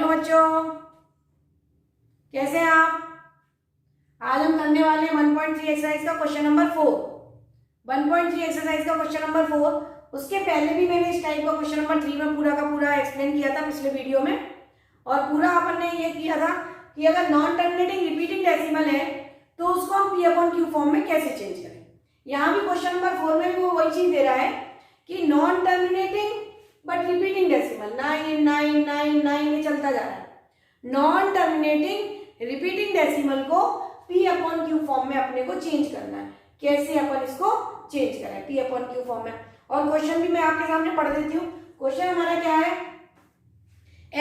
Hello बच्चों, कैसे हैं आप? आज हम करने वाले हैं 1.3 एक्सरसाइज का क्वेश्चन नंबर 4। 1.3 एक्सरसाइज का क्वेश्चन नंबर 4। उसके पहले भी मैंने इस टाइप का क्वेश्चन नंबर 3 में पूरा का पूरा एक्सप्लेन किया था पिछले वीडियो में। और पूरा अपन ने ये किया था कि अगर नॉन टर्मिनेटिंग रिपीटिंग डेसिमल है तो उसको हम P/Q फॉर्म में कैसे चेंज करें। यहाँ भी क्वेश्चन नंबर 4 में भी वो वही चीज दे रहा है कि non terminating but repeating decimal 9 9 9 9 ये चलता जा रहा है। नॉन टर्मिनेटिंग रिपीटिंग डेसिमल को P/Q फॉर्म में अपने को चेंज करना है। कैसे अपन इसको चेंज करें P/Q फॉर्म में। और क्वेश्चन भी मैं आपके सामने पढ़ देती हूँ। क्वेश्चन हमारा क्या है?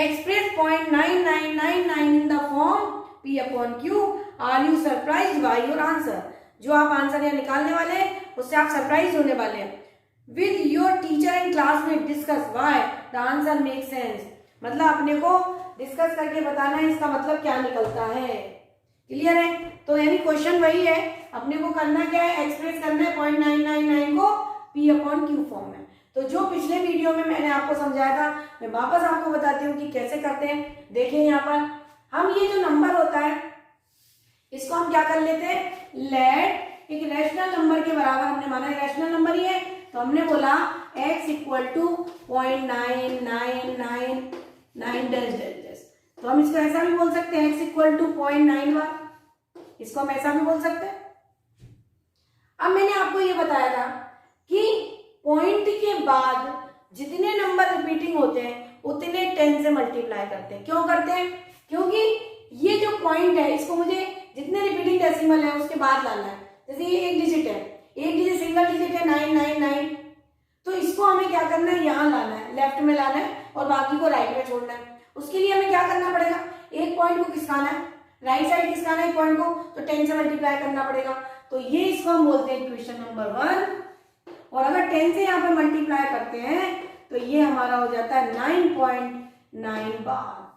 Express 0.9999 in the form P/Q। Are you surprised by your answer? जो आप आंसर यहाँ निकालने वाले हैं उससे आप सरप्राइज होने वाले हैं। With your teacher and classmate discuss why the answer make sense. मतलब अपने को डिस्कस करके बताना है इसका मतलब क्या निकलता है। क्लियर है? तो यानी क्वेश्चन वही है, अपने को करना क्या है? एक्सप्रेस करना है 0.999 को P/Q फॉर्म में। तो जो पिछले वीडियो में मैंने आपको समझाया था मैं वापस आपको बताती हूँ कि कैसे करते हैं। देखिए यहाँ पर हम ये जो नंबर होता है इसको हम क्या कर लेते हैं, लेट एक रैशनल नंबर के बराबर हमने माना है, रैशनल नंबर ही है तो हमने बोला x equal to 0.9999 dash dash dash. तो हम इसको ऐसा भी बोल सकते हैं x इक्वल टू 0.91, इसको हम ऐसा भी बोल सकते हैं। अब मैंने आपको ये बताया था कि पॉइंट के बाद जितने नंबर रिपीटिंग होते हैं उतने 10 से मल्टीप्लाई करते हैं। क्यों करते हैं? क्योंकि ये जो पॉइंट है इसको मुझे जितने रिपीटिंग डेसिमल है उसके बाद लाना है। जैसे ये एक डिजिट है, एक डिजिट सिंगल डिजिट है 999, तो इसको हमें क्या करना है, यहाँ लाना है, लेफ्ट में लाना है और बाकी को राइट में छोड़ना है। उसके लिए हमें क्या करना पड़ेगा, एक पॉइंट को खिसकाना है, राइट साइड खिसकाना है एक पॉइंट को, तो 10 से मल्टीप्लाई करना पड़ेगा। तो ये इसको हम बोलते हैं इक्वेशन नंबर 1। और अगर 10 से यहाँ पे मल्टीप्लाई करते हैं तो ये हमारा हो जाता है 9.9 बार,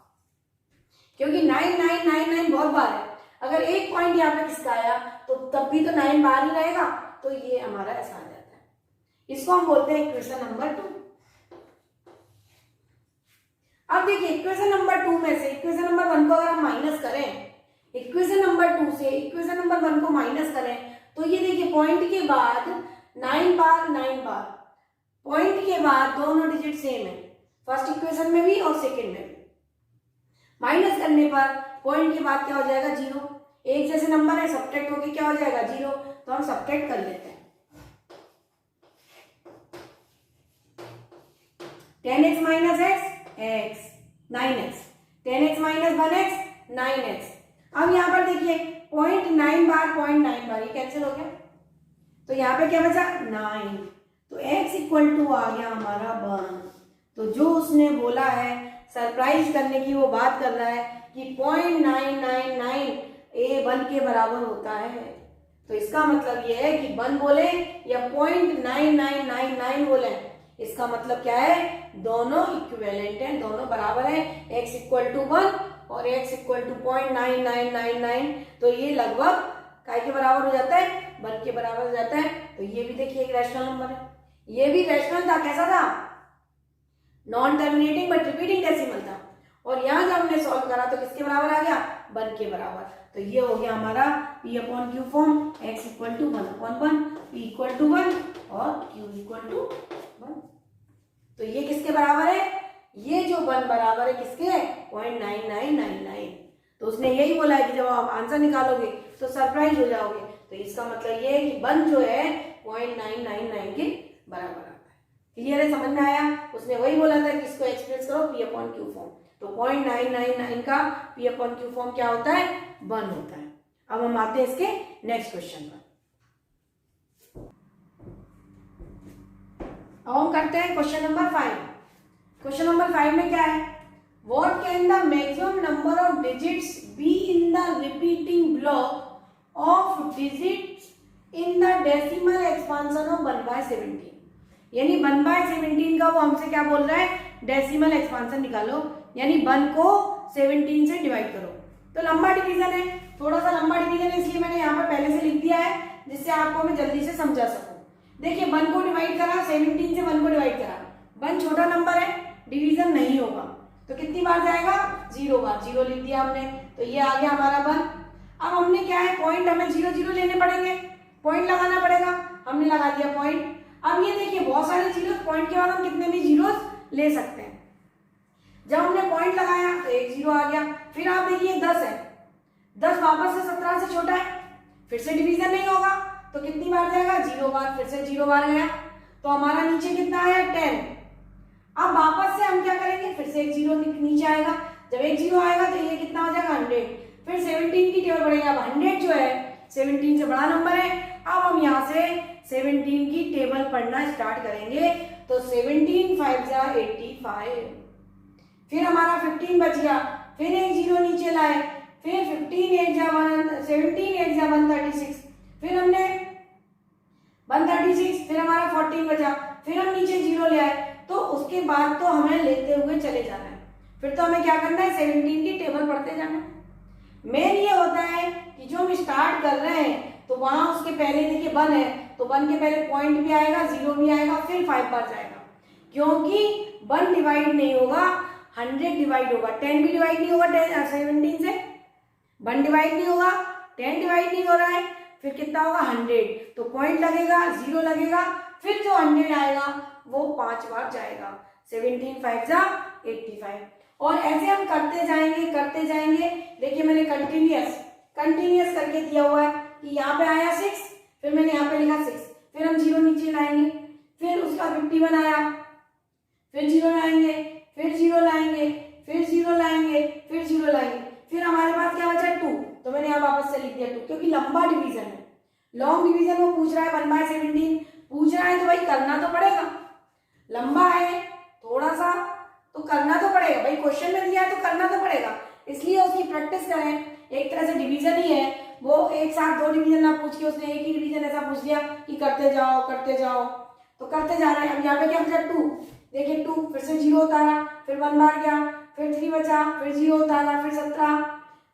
क्योंकि 9999 बहुत बार है। अगर एक पॉइंट यहाँ पे खिसकाया तो तब भी तो 9 बार ही रहेगा, तो ये हमारा ऐसा आ जाता है। इसको हम बोलते हैं इक्वेशन नंबर 2। अब देखिए इक्वेशन नंबर 2 में से इक्वेशन नंबर 1 को अगर हम माइनस करें, इक्वेशन नंबर 2 से इक्वेशन नंबर 1 को माइनस करें तो ये देखिए पॉइंट के बाद 9 बार 9 बार, पॉइंट के बाद दोनों डिजिट सेम है, फर्स्ट इक्वेशन में भी और सेकेंड में भी। माइनस करने पर पॉइंट के बाद क्या हो जाएगा, 0। एक जैसे नंबर है, सब्ट्रैक्ट होके क्या हो जाएगा, 0। तो हम सब्ट्रैक्ट कर लेते हैं। 10x minus x 9x, 10x minus 1x 9x। अब यहाँ पर देखिए 0.9 बार 0.9 बार ये कैंसिल हो गया, तो यहाँ पे क्या बचा 9। तो x इक्वल टू आ गया हमारा 1। तो जो उसने बोला है सरप्राइज करने की वो बात कर रहा है कि 0.999 1 के बराबर होता है। तो इसका मतलब ये है कि 1 बोले या 0.9999 बोले, इसका मतलब क्या है, दोनों इक्विवेलेंट हैं, दोनों बराबर है। x इक्वल टू 1 और x इक्वल टू 0.9999, तो ये लगभग काय के बराबर हो जाता है, 1 के बराबर हो जाता है। तो ये भी देखिए एक रैशनल नंबर है, ये भी रैशनल था। कैसा था, non terminating but repeating decimal था। और यहाँ जब हमने सॉल्व करा तो किसके बराबर आ गया, 1 के बराबर। तो ये हो गया हमारा P/Q form, x equal to 1/1, P equal to 1 और Q इक्वल टू 1। तो ये किसके बराबर है, ये जो 1 बराबर है किसके, 0.9999। तो उसने यही बोला है कि जब आप आंसर निकालोगे तो सरप्राइज हो जाओगे। तो इसका मतलब ये है कि 1 जो है 0.999 के बराबर आता है। क्लियर है, समझ में आया? उसने वही बोला था कि इसको एक्सप्रेस करो P/Q फॉर्म। तो 0.999 का P/Q फॉर्म क्या होता है, 1 होता है। अब हम आते हैं इसके नेक्स्ट क्वेश्चन पर। अब हम करते हैं क्वेश्चन नंबर 5। क्वेश्चन नंबर 5 में क्या है, what can the maximum number of digits B in the repeating block of digits in the decimal expansion of 1/17। यानी 1/17 का वो हमसे क्या बोल रहा है, डेसिमल एक्सपांशन निकालो, यानी 1 को 17 से डिवाइड करो। तो लंबा डिवीजन है, थोड़ा सा लंबा डिवीजन है, इसलिए मैंने यहाँ पर पहले से लिख दिया है जिससे आपको मैं जल्दी से समझा सकूं। देखिए 1 को डिवाइड करा, 17 से 1 को डिवाइड करा, 1 छोटा नंबर है, डिवीजन नहीं होगा, तो कितनी बार जाएगा, 0 बार 0 लिख दिया हमने, तो ये आ गया हमारा 1। अब हमने क्या है, पॉइंट हमें 0 0 लेने पड़ेंगे, पॉइंट लगाना पड़ेगा, हमने लगा दिया पॉइंट। अब ये देखिए बहुत सारे जीरोस, पॉइंट के बाद हम कितने भी जीरोस ले सकते हैं। जब हमने पॉइंट लगाया तो एक 0 आ गया। फिर आप देखिए 10 है, 10 वापस से 17 से छोटा है, फिर से डिवीजन नहीं होगा तो कितनी बार जाएगा, 0 बार, फिर से 0 बार गया, तो हमारा नीचे कितना आया 10। अब वापस से हम क्या करेंगे, फिर से एक 0 नीचे आएगा, जब एक 0 आएगा तो ये कितना हो जाएगा 100। फिर 17 की टेबल बढ़ेगा। अब 100 जो है 17 से बड़ा नंबर है। अब हम यहाँ से 17 की टेबल पढ़ना स्टार्ट करेंगे, तो 17 5 जा 85, फिर हमारा 15 बच गया, फिर एक 0 नीचे लाए, फिर 15 8 जा 17 8 जा 136, फिर हमने 136, फिर हमारा 14 बचा, फिर हम नीचे 0 ले आए। तो उसके बाद तो हमें लेते हुए चले जाना है, फिर तो हमें क्या करना है, 17 की टेबल पढ़ते जाना है। मेन ये होता है कि जो हम स्टार्ट कर रहे हैं तो वहां उसके पहले देखिए 1 है, तो 1 के पहले पॉइंट भी आएगा, 0 भी आएगा, फिर 5 बार जाएगा, क्योंकि 1 डिवाइड नहीं होगा, 100 डिवाइड होगा। 10 भी डिवाइड नहीं होगा 17 से, 1 डिवाइड नहीं होगा, 10 डिवाइड नहीं हो रहा है, फिर कितना होगा 100, तो पॉइंट लगेगा, 0 लगेगा, फिर जो 100 आएगा वो 5 बार जाएगा। 17 5 जा 85, और ऐसे हम करते जाएंगे। देखिए मैंने कंटिन्यूअस करके दिया हुआ है कि यहाँ पे आया 6, फिर मैंने यहाँ पे लिखा 6, फिर हम 0 नीचे लाएंगे, फिर उसका 51 आया, फिर 0 लाएंगे, फिर 0 लाएंगे, फिर 0 लाएंगे, फिर 0 लाएंगे, फिर हमारे पास क्या बचा 2, तो मैंने यहाँ वापस से लिख दिया 2, क्योंकि लंबा डिवीजन है, लॉन्ग डिवीजन वो पूछ रहा है, 1/17 पूछ रहा है, तो भाई करना तो पड़ेगा, लंबा है थोड़ा सा तो करना तो पड़ेगा भाई, क्वेश्चन में दिया है तो करना तो पड़ेगा, इसलिए उसकी प्रैक्टिस करें। एक तरह से डिवीजन ही है वो, एक साथ 2 डिवीजन ना पूछ के उसने एक ही डिवीजन ऐसा पूछ दिया कि करते जाओ तो करते जा रहे हैं। अब यहाँ पे क्या बचा 2, देखिए 2, फिर से 0 उतारा, फिर 1 बार गया, फिर 3 बचा, फिर 0 उतारा, फिर 17,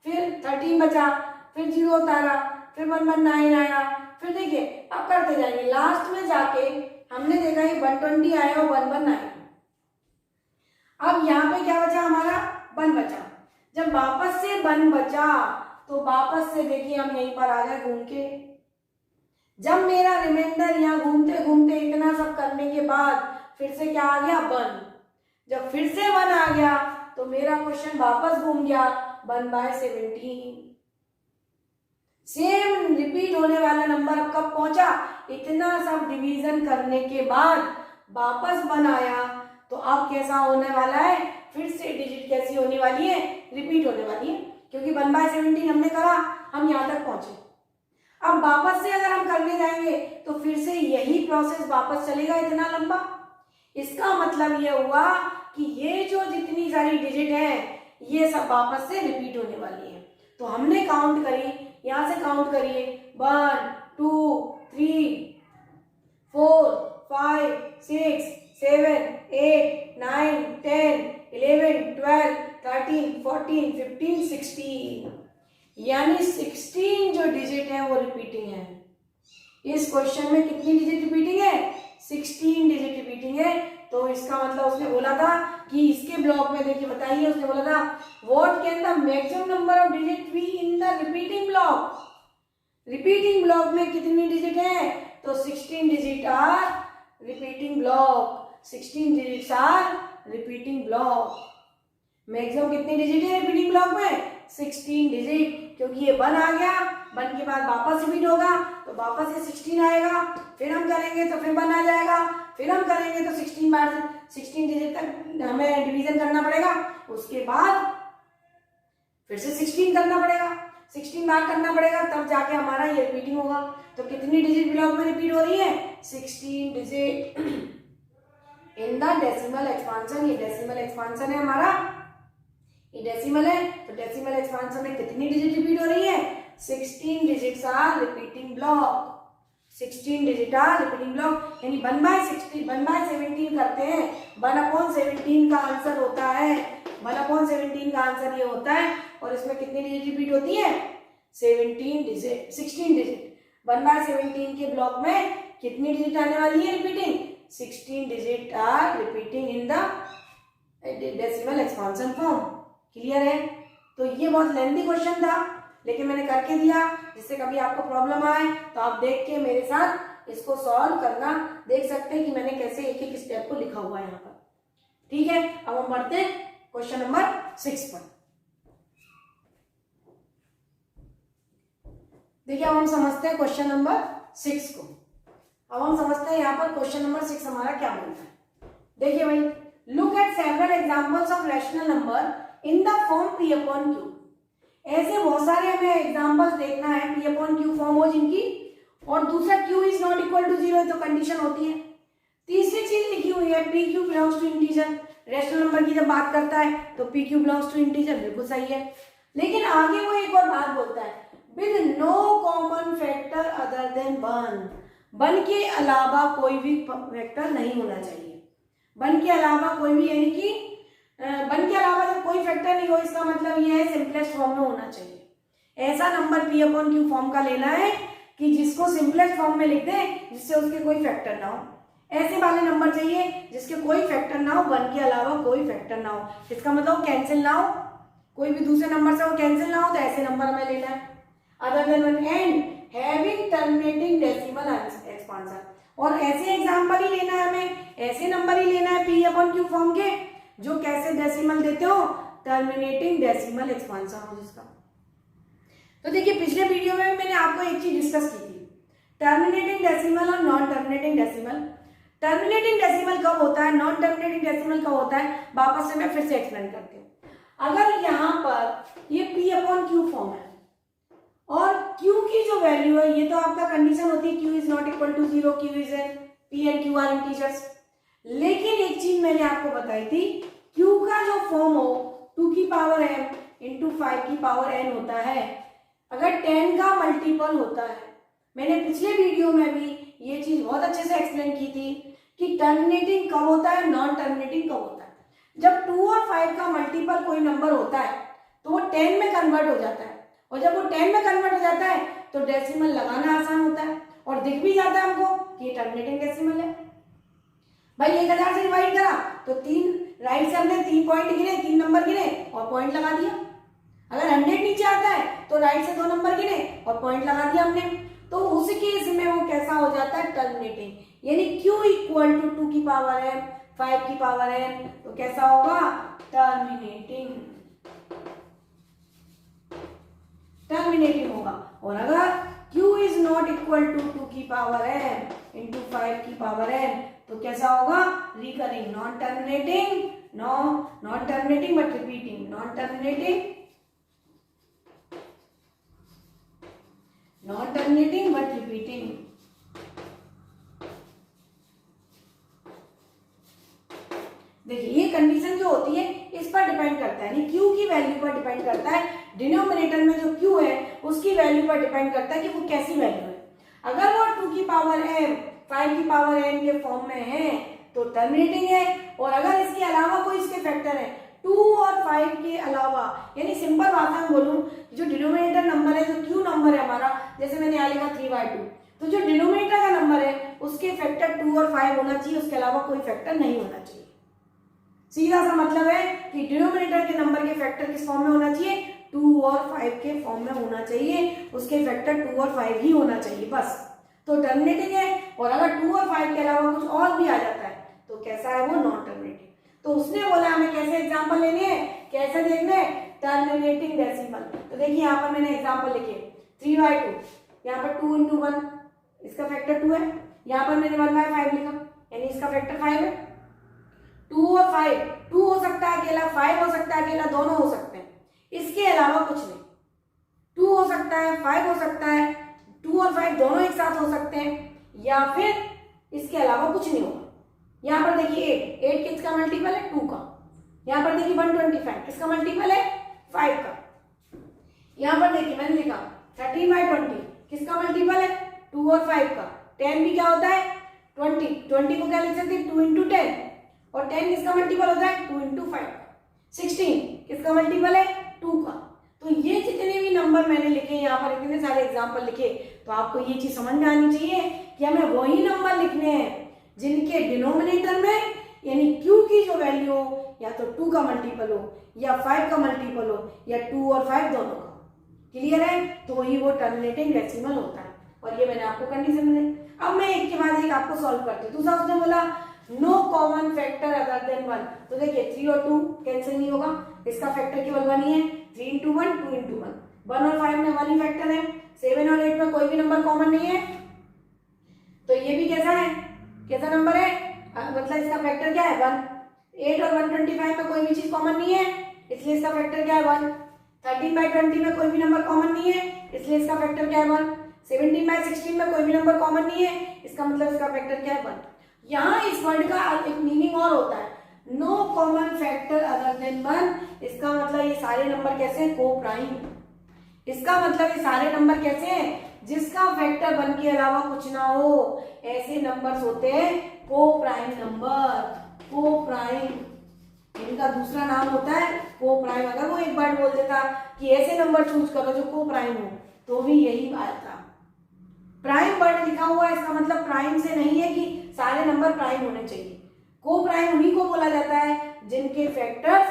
फिर 13 बचा, फिर 0 उतारा, फिर 119 आया, फिर देखिए अब करते जाएंगे, लास्ट में जाके हमने देखा ये 120 आया और 119 आया। अब यहाँ पे क्या बचा हमारा 1 बचा, जब वापस से 1 बचा तो वापस से देखिए हम यहीं पर आ गए घूम के। जब मेरा रिमाइंडर यहाँ घूमते घूमते इतना सब करने के बाद फिर से क्या आ गया 1, जब फिर से 1 आ गया तो मेरा क्वेश्चन वापस घूम गया 1/17। सेम रिपीट होने वाला नंबर अब कब पहुंचा, इतना सब डिवीजन करने के बाद वापस 1 आया, तो अब कैसा होने वाला है, फिर से डिजिट कैसी होने वाली है, रिपीट होने वाली है, क्योंकि 1/17 हमने करा, हम यहाँ तक पहुंचे। अब वापस से अगर हम करने जाएंगे तो फिर से यही प्रोसेस वापस चलेगा इतना लंबा। इसका मतलब ये हुआ कि ये जो जितनी सारी डिजिट है ये सब वापस से रिपीट होने वाली है। तो हमने काउंट करी, यहां से काउंट करिए 1 2 3 4 5 6 7 8 9 10 11 12 13 14 15 16, यानी 16 जो डिजिट है वो रिपीटिंग है। इस क्वेश्चन में कितनी डिजिट रिपीटिंग है, 16 डिजिट रिपीटिंग है। तो इसका मतलब उसने बोला था कि इसके ब्लॉक में देखिए बताइए, उसने बोला था what can the maximum number of digit be in the repeating block. Repeating block में कितनी डिजिट है, तो 16 digit are repeating block, 16 digits are repeating block. Maximum कितनी डिजिट है रिपीटिंग ब्लॉक में, 16 डिजिट, क्योंकि ये 1 आ गया, 1 के बाद वापस रिपीट होगा तो वापस से 16 आएगा, फिर हम करेंगे तो फिर 1 आ जाएगा, फिर हम करेंगे तो 16 बार 16 डिजिट तक हमें डिवीजन करना पड़ेगा, उसके बाद फिर से 16 करना पड़ेगा, 16 बार करना पड़ेगा, तब जाके हमारा ये रिपीटिंग होगा। तो कितनी डिजिट ब्लॉक में रिपीट हो रही है, 16 digit in the decimal expansion. ये डेसिमल एक्सपांशन है हमारा, ये डेसिमल है, तो डेसिमल एक्सपांशन में कितनी डिजिट रिपीट हो रही है, 16 digits are repeating block, 16 digit are repeating block, यानी 1/17 करते हैं, 1/17 का आंसर होता है, 1/17 का आंसर ये होता है। और इसमें कितनी डिजिट रिपीट होती है, 16 डिजिट। 1/17 के ब्लॉक में कितनी डिजिट आने वाली है repeating, 16 digit are repeating in the decimal expansion form. Clear है? तो ये बहुत लेंथी क्वेश्चन था, लेकिन मैंने करके दिया, जिससे कभी आपको प्रॉब्लम आए तो आप देख के मेरे साथ इसको सॉल्व करना देख सकते हैं कि मैंने कैसे एक एक स्टेप को लिखा हुआ है यहाँ पर। ठीक है, अब हम बढ़ते हैं क्वेश्चन नंबर 6 पर। देखिए अब हम समझते हैं क्वेश्चन नंबर 6 को। अब हम समझते हैं यहाँ पर क्वेश्चन नंबर 6 हमारा क्या बोलता है। देखिए भाई, look at several examples of rational number in the form p upon q। ऐसे बहुत सारे हमें एग्जांपल्स देखना है p अपॉन q फॉर्म हो जिनकी, और दूसरा q is not equal to 0 तो कंडीशन होती है। तीसरी चीज लिखी हुई है p q belongs to integer. Rational number की जब बात करता है तो p q belongs to integer, बिल्कुल सही है। लेकिन आगे वो एक और बात बोलता है, with no common factor other than 1 के अलावा कोई भी फैक्टर नहीं होना चाहिए। 1 के अलावा कोई भी, यानी कि 1 के अलावा जब कोई फैक्टर नहीं हो, इसका मतलब ये है सिंपलेस्ट फॉर्म में होना चाहिए। ऐसा number p upon q form का लेना है कि जिसको सिंपलेस्ट फॉर्म में लिख दें, जिससे उसके कोई फैक्टर ना हो। ऐसे वाले नंबर चाहिए जिसके कोई फैक्टर ना हो, 1 के अलावा कोई फैक्टर ना हो। इसका मतलब कैंसिल ना हो, कोई भी दूसरे नंबर से वो कैंसिल ना हो, तो ऐसे नंबर हमें लेना है। Other than 1 and having terminating decimal expansion, और ऐसे एग्जांपल ही लेना है हमें, ऐसे नंबर ही लेना है p अपॉन q फॉर्म के जो कैसे डेसिमल देते हो, टर्मिनेटिंग डेसिमल एक्सपांशन हो जिसका। तो देखिए पिछले वीडियो में मैंने आपको एक चीज डिस्कस की थी, टर्मिनेटिंग डेसिमल और non terminating decimal. Terminating decimal कब होता है, नॉन टर्मिनेटिंग डेसिमल कब होता है, वापस से मैं फिर से एक्सप्लेन करती हूँ। अगर यहाँ पर ये p अपॉन q फॉर्म है और q की जो वैल्यू है, ये तो आपका कंडीशन होती है q is not equal to 0, q is an p and q are integers. लेकिन एक चीज मैंने आपको बताई थी, q का जो फॉर्म हो 2 की पावर m इंटू 5 की पावर n होता है, अगर 10 का मल्टीपल होता है। मैंने पिछले वीडियो में भी ये चीज बहुत अच्छे से एक्सप्लेन की थी कि टर्मिनेटिंग कब होता है, नॉन टर्मिनेटिंग कब होता है। जब 2 और 5 का मल्टीपल कोई नंबर होता है तो वो 10 में कन्वर्ट हो जाता है, और जब वो 10 में कन्वर्ट हो जाता है तो डेसिमल लगाना आसान होता है और दिख भी जाता है हमको कि ये टर्मिनेटिंग डेसिमल है। भाई 1000 से डिवाइड करा तो 3 राइट से हमने 3 पॉइंट गिने, 3 नंबर गिने और पॉइंट लगा दिया। अगर 100 नीचे आता है तो राइट से 2 नंबर गिने और पॉइंट लगा दिया हमने। तो उस केस में वो कैसा हो जाता है, टर्मिनेटिंग, यानी q इक्वल टू 2 की पावर m 5 की पावर n, तो कैसा होगा, टर्मिनेटिंग होगा। और अगर q is not equal to 2 की पावर m इंटू 5 की पावर n, तो कैसा होगा, recurring, non terminating but repeating, non terminating but repeating. देखिए ये कंडीशन जो होती है इस पर डिपेंड करता है, यानी q की वैल्यू पर डिपेंड करता है, डिनोमिनेटर में जो q है उसकी वैल्यू पर डिपेंड करता है कि वो कैसी वैल्यू है। अगर वो 2 की पावर m 5 की पावर n के फॉर्म में है तो टर्मिनेटिंग है, और अगर इसके अलावा कोई इसके फैक्टर है 2 और 5 के अलावा, यानी सिंपल भाषा में बोलूं, जो डिनोमिनेटर नंबर है, जो q नंबर है हमारा, जैसे मैंने यहाँ लिखा 3/2, तो जो डिनोमिनेटर का नंबर है उसके फैक्टर 2 और 5 होना चाहिए, उसके अलावा कोई फैक्टर नहीं होना चाहिए। सीधा सा मतलब है कि डिनोमिनेटर के नंबर के फैक्टर किस फॉर्म में होना चाहिए, 2 और 5 के फॉर्म में होना चाहिए, उसके फैक्टर 2 और 5 ही होना चाहिए बस, तो टर्मिनेटिंग है। और अगर 2 और 5 के अलावा कुछ और भी आ जाता है तो कैसा है वो, नॉन टर्मिनेटिंग। तो उसने बोला हमें कैसे एग्जाम्पल लेने हैं, कैसे देखने, टर्मिनेटिंग डेसिमल। तो देखिए यहाँ पर मैंने एग्जाम्पल लिखे 3/2, यहाँ पर 2 इंटू 1, इसका फैक्टर 2 है, यहाँ पर मैंने 1/5 लिखा, यानी इसका फैक्टर 5 है। 2 और 5, 2 हो सकता है अकेला, 5 हो सकता है अकेला, दोनों हो सकते हैं, इसके अलावा कुछ नहीं। 2 हो सकता है, 5 हो सकता है, 2 और 5 दोनों एक साथ हो सकते हैं, या फिर इसके अलावा कुछ नहीं होगा। यहाँ पर देखिए 8 किसका मल्टीपल है, 2 का। यहाँ पर देखिए 125 किसका मल्टीपल है, 5 का। यहाँ पर देखिए मैंने लिखा 13/20 किसका मल्टीपल है, 2 और 5 का। 10 भी क्या होता है, 20 को क्या लिख सकते हैं, 2 इंटू 10, और 10 किसका मल्टीपल होता है, 2 इंटू 5 का। 16 किसका मल्टीपल है, 2 का। तो ये जितने भी नंबर मैंने लिखे, यहाँ पर इतने सारे एग्जाम्पल लिखे, तो आपको ये चीज समझ में आनी चाहिए कि हमें वही नंबर लिखने हैं जिनके डिनोमिनेटर में, यानी q की जो वैल्यू हो, या तो 2 का मल्टीपल हो या 5 का मल्टीपल हो या 2 और 5 दोनों का। क्लियर है? तो ही वो टर्मिनेटिंग डेसिमल होता है। और ये मैंने आपको कंडीशन दी। अब मैं एक के बाद एक आपको सॉल्व करती हूँ। दूसरा उसने बोला no common factor other than 1। तो देखिए 3 और 2 कैंसिल नहीं होगा, इसका फैक्टर केवल 1 ही है। 3 into 1 2 into 1, 1 और 5 में 1 ही फैक्टर है। 7 और 8 में कोई भी नंबर कॉमन नहीं है, तो ये भी कैसा है, कैसा नंबर है, मतलब इसका फैक्टर क्या है 1। 8 और 125 में कोई भी चीज कॉमन नहीं है, इसलिए इसका फैक्टर क्या है 1। 13/20 में कोई भी नंबर कॉमन नहीं है, इसलिए इसका फैक्टर क्या है 1। 17/16 में कोई भी नंबर कॉमन नहीं है, इसका मतलब इसका फैक्टर क्या है 1। यहाँ इस वर्ड का एक मीनिंग और होता है, no common factor other than 1। इसका मतलब ये सारे नंबर कैसे हैं, को प्राइम। इसका मतलब ये सारे नंबर कैसे हैं, जिसका फैक्टर 1 के अलावा कुछ ना हो, ऐसे नंबर्स होते हैं को प्राइम नंबर। को प्राइम, इनका दूसरा नाम होता है को प्राइम। अगर वो एक बार बोल देता कि ऐसे नंबर चूज करो जो को प्राइम हो, तो भी यही बात था। प्राइम वर्ड लिखा हुआ है, इसका मतलब प्राइम से नहीं है कि सारे नंबर प्राइम होने चाहिए। को प्राइम उन्हीं को बोला जाता है जिनके फैक्टर्स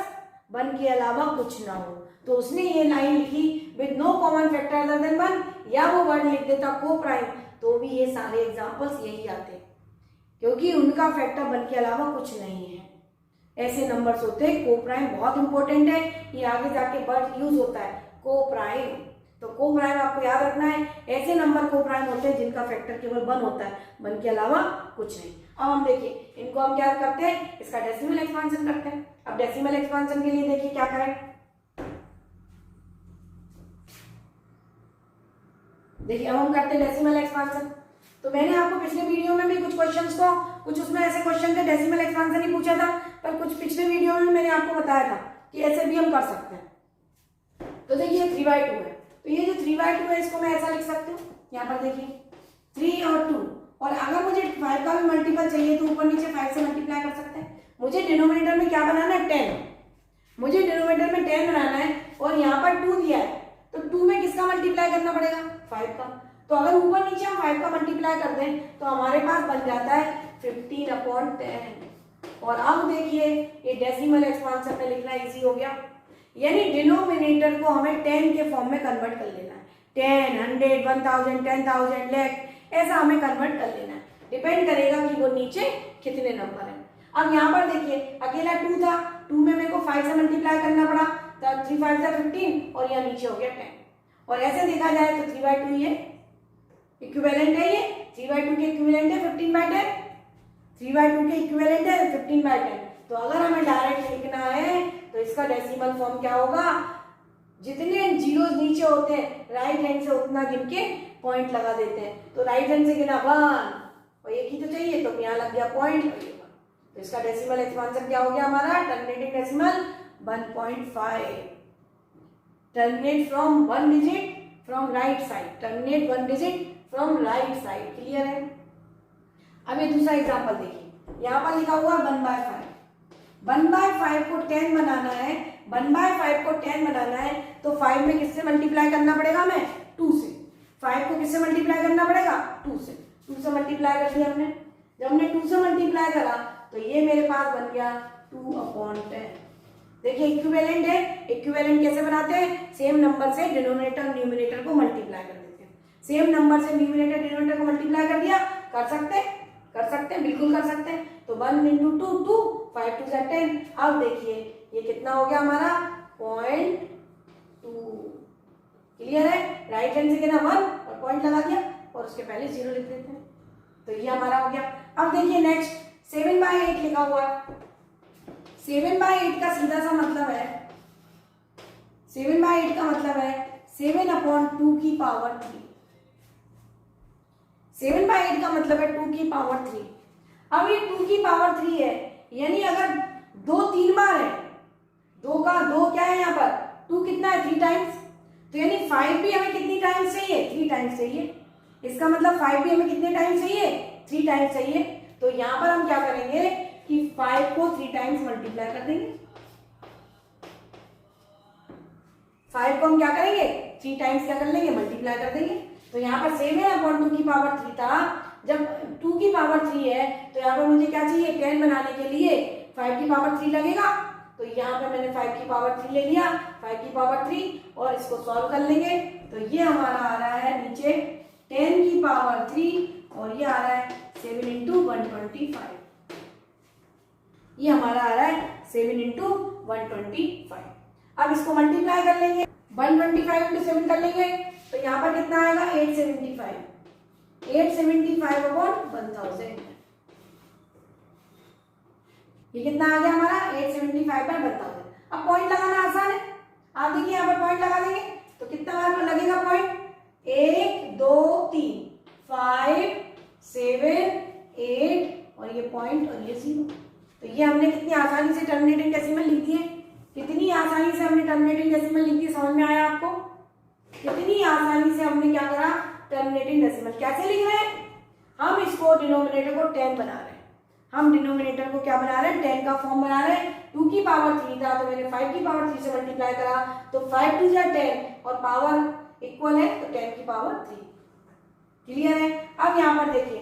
1 के अलावा कुछ ना हो। तो उसने ये लाइन लिखी with no common factor other than 1, या वो वर्ड लिख देता को प्राइम, तो भी ये सारे एग्जांपल्स यही आते, क्योंकि उनका फैक्टर 1 के अलावा कुछ नहीं है। ऐसे नंबर्स होते हैं को प्राइम। बहुत इंपॉर्टेंट है, ये आगे जाके वर्ड यूज होता है को प्राइम। तो को प्राइम आपको याद रखना है, ऐसे नंबर को प्राइम होते हैं जिनका फैक्टर केवल 1 होता है, 1 के अलावा कुछ नहीं। अब हम देखिए इनको हम क्या करते हैं, इसका डेसिमल एक्सपांशन करते हैं। अब डेसिमल एक्सपांशन के लिए देखिए क्या करें, देखिए अब हम करते हैं डेसिमल एक्सपांशन। तो मैंने आपको पिछले वीडियो में भी कुछ क्वेश्चंस को, कुछ उसमें ऐसे क्वेश्चन थे डेसिमल एक्सपांशन ही पूछा था, पर कुछ पिछले वीडियो में मैंने आपको बताया था कि ऐसे भी हम कर सकते हैं। तो देखिए 3/2 है, तो ये जो 3/2 है इसको मैं ऐसा लिख सकती हूँ, यहाँ पर देखिए 3 और 2, और अगर मुझे 5 का भी मल्टीपल चाहिए तो ऊपर नीचे 5 से मल्टीप्लाई कर सकते हैं। मुझे डिनोमिनेटर में क्या बनाना है 10, मुझे डिनोमिनेटर में 10 बनाना है, और यहाँ पर 2 दिया है, तो 2 में किसका मल्टीप्लाई करना पड़ेगा 5 का। तो अगर ऊपर नीचे हम 5 का मल्टीप्लाई कर दें तो हमारे पास बन जाता है 15/10। और अब देखिए ये डेसिमल एक्सपांशन में लिखना इजी हो गया, यानी डिनोमिनेटर को हमें 10 के फॉर्म में कन्वर्ट कर लेना है। 10, 100, 1000, 10,000, लाख, ऐसा हमें कन्वर्ट कर लेना है। डिपेंड करेगा कि वो नीचे कितने नंबर हैं। अब यहाँ पर देखिए अकेला 2 था, 2 में मेरे को 5 से मल्टीप्लाई करना पड़ा, तो 3 5 से 15, और यहाँ नीचे हो गया 10। और ऐसे देखा जाए तो 3/2 ये इक्विवेलेंट है, ये 3/2 के इक्विवेलेंट है 15/10, 3/2 के इक्विवेलेंट है 15/10। तो अगर हमें डायरेक्ट लिखना है तो इसका डेसिमल फॉर्म क्या होगा, जितने जीरोस नीचे होते हैं राइट हैंड से उतना गिन के पॉइंट लगा देते हैं। तो राइट हैंड से गिना 1, और एक ही तो चाहिए, तो यहाँ लग गया पॉइंट। तो इसका डेसिमल एक्सपांशन क्या हो गया हमारा, terminating decimal 1.5। Terminate from 1 digit from right side, terminate 1 digit from right side. Clear है? अब ये दूसरा एग्जांपल देखिए, यहाँ पर लिखा हुआ 1/5। 1/5 को 10 बनाना है, 1/5 को 10 बनाना है, तो 5 में किससे मल्टीप्लाई करना पड़ेगा हमें, 2 से। 5 को किससे मल्टीप्लाई करना पड़ेगा, 2 से। 2 से मल्टीप्लाई कर दिया हमने। जब हमने 2 से मल्टीप्लाई करा तो ये मेरे पास बन गया 2/10। देखिए इक्विवेलेंट है, इक्विवेलेंट कैसे बनाते हैं, सेम नंबर से डिनोमिनेटर और न्यूमरेटर को मल्टीप्लाई कर देते हैं। सेम नंबर से न्यूमरेटर डिनोमिनेटर को मल्टीप्लाई कर दिया, कर सकते हैं, बिल्कुल कर सकते हैं। तो 1 × 2 2, 5 2 10। अब देखिए ये कितना हो गया हमारा 0.2। क्लियर है? राइट हैंड से गिना 1 और पॉइंट लगा दिया, और उसके पहले 0 लिख देते हैं, तो ये हमारा हो गया। अब देखिए नेक्स्ट 7/8 लिखा हुआ है। 7/8 का सीधा सा मतलब है, 7/8 का मतलब है 7/2 की पावर 3। 7/8 का मतलब है 2 की पावर 3। अब ये 2 की पावर 3 है, यानी अगर 2 3 बार है, 2 का 2 क्या है यहाँ पर, 2 कितना है 3 टाइम्स, तो यानी 5 भी हमें कितनी टाइम्स चाहिए, 3 टाइम्स चाहिए। इसका मतलब 5 भी हमें कितने टाइम्स चाहिए, 3 टाइम्स चाहिए। तो यहाँ पर हम क्या करेंगे कि 5 को 3 टाइम्स मल्टीप्लाई कर देंगे। 5 को हम क्या करेंगे, 3 टाइम्स क्या कर लेंगे, मल्टीप्लाई कर देंगे। तो यहाँ पर 7/2 की पावर 3 था, जब 2 की पावर 3 है तो यहाँ पर मुझे क्या चाहिए, 10 बनाने के लिए 5 की पावर 3 लगेगा, तो यहाँ पे मैंने 5 की पावर 3 ले लिया, 5 की पावर 3, और इसको सॉल्व कर लेंगे। तो ये हमारा आ रहा है नीचे 10 की पावर 3 और ये आ रहा है 7 इंटू 125। ये हमारा आ रहा है 7 इंटू 125। अब इसको मल्टीप्लाई कर लेंगे, 125 इंटू 7 कर लेंगे तो यहाँ पर कितना आएगा 875 अपॉन 1000। ये कितना आ गया हमारा 875 बाय 1000। अब पॉइंट लगाना आसान है, आप देखिए यहाँ पर पॉइंट लगा देंगे तो कितना बार लगेगा पॉइंट, 1 2 3 5 7 8 और ये पॉइंट और ये 0। तो ये हमने कितनी आसानी से टर्मिनेटिंग डेसिमल लिख दी है, कितनी आसानी से हमने टर्मिनेटिंग डेसिमल लिख दी, समझ में आया आपको? कितनी आसानी से हमने क्या करा, टर्मिनेटिंग डेसिमल। कैसे लिख रहे हैं हम इसको, डिनोमिनेटर को 10 बना रहे हैं, हम डिनोमिनेटर को क्या बना रहे हैं, 10 का फॉर्म बना रहे हैं। 2 की पावर 3 था तो मैंने 5 की पावर 3 से मल्टीप्लाई करा तो 5 2 जा 10 और पावर इक्वल है तो 10 की पावर 3। क्लियर है? अब यहां पर देखिए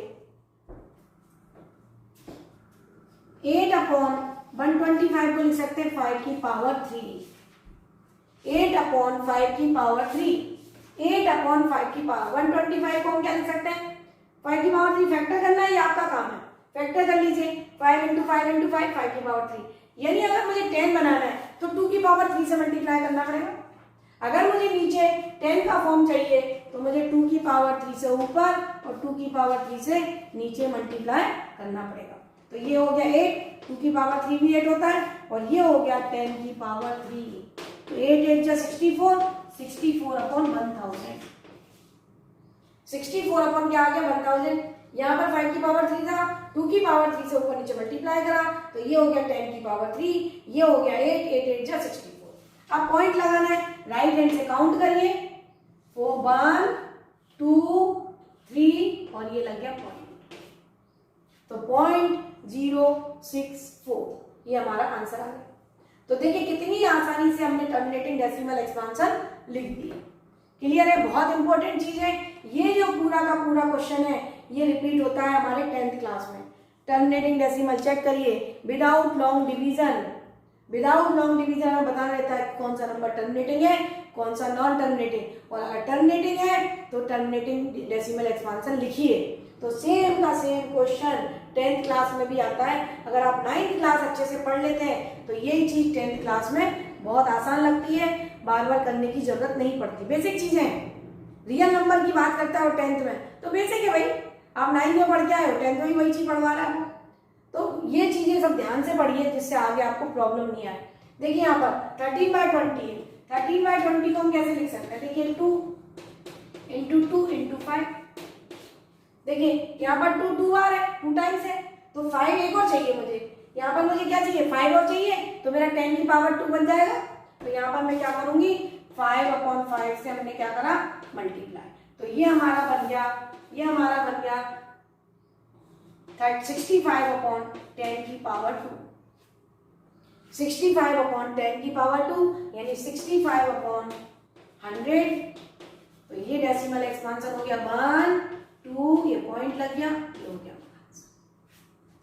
8 अपॉन 125 को लिख सकते हैं 5 की पावर 3, 8 अपॉन 5 की पावर 3, 8 अपॉन 5 की पावर 125 को हम क्या लिख सकते हैं, 5 की पावर 3 फैक्टर करना है, ये आपका काम है, फैक्टर कर लीजिए 5 इंटू 5 इंटू 5, 5 की पावर 3। यानी अगर मुझे 10 बनाना है तो 2 की पावर 3 से मल्टीप्लाई करना पड़ेगा। अगर मुझे नीचे 10 का फॉर्म चाहिए तो मुझे 2 की पावर 3 से ऊपर और 2 की पावर 3 से नीचे मल्टीप्लाई करना पड़ेगा। तो ये हो गया 8, 2 की पावर 3 भी 8 होता है और ये हो गया 10 की पावर 3। तो 8 8 जा 64, 64 अपॉन 1000, 64 अपॉन क्या आ गया 1000। यहाँ पर 5 की पावर 3 था, 2 की पावर 3 से ऊपर नीचे मल्टीप्लाई करा तो ये हो गया 10 की पावर 3, ये हो गया 8 8 8 जा 64। अब पॉइंट लगाना है, राइट हैंड से काउंट करिए, 1 2 3 और ये लग गया पॉइंट, तो 0.064 ये हमारा आंसर आ गया। तो देखिए कितनी आसानी से हमने टर्मिनेटिंग डेसिमल एक्सपांशन लिख दिया। क्लियर है? बहुत इंपॉर्टेंट चीज है ये, जो पूरा का पूरा क्वेश्चन है ये रिपीट होता है हमारे 10th क्लास में। टर्मिनेटिंग डेसिमल चेक करिए, without long division, without long division हमें बताना रहता है कौन सा नंबर टर्मिनेटिंग है कौन सा नॉन टर्मिनेटिंग, और अगर टर्मिनेटिंग है तो टर्मिनेटिंग डेसिमल एक्सपांशन लिखिए। तो सेम का सेम क्वेश्चन 10th क्लास में भी आता है। अगर आप 9th क्लास अच्छे से पढ़ लेते हैं तो यही चीज 10th क्लास में बहुत आसान लगती है, बार बार करने की जरूरत नहीं पड़ती। बेसिक चीजें हैं, रियल नंबर की बात करता है 10th में तो बेसिक है भाई, आप 9th में पढ़ के आए हो 10th में भी वही चीज पढ़वा रहा है। तो ये चीजें सब ध्यान से पढ़िए जिससे आगे आपको प्रॉब्लम नहीं आए। देखिए यहाँ पर 13/20 है, 13/20 को हम कैसे लिख सकते हैं, देखिए 2 इंटू 2 इंटू 5। देखिए यहाँ पर 2 2 बार है, 2 टाइम्स है, तो 5 एक और चाहिए मुझे, यहाँ पर मुझे क्या चाहिए 5 और चाहिए, तो मेरा 10 की पावर 2 बन जाएगा। तो यहाँ पर मैं क्या करूंगी 5 अपॉन 5 से हमने क्या करा मल्टीप्लाई, तो ये हमारा बन गया, ये हमारा बन गया 65 अपॉन 10 की पावर 2, 65 अपॉन 10 की पावर 2 यानी 65 अपॉन 100। तो ये डेसिमल एक्सपांशन हो गया 1 2, ये पॉइंट लग गया, ये हो गया।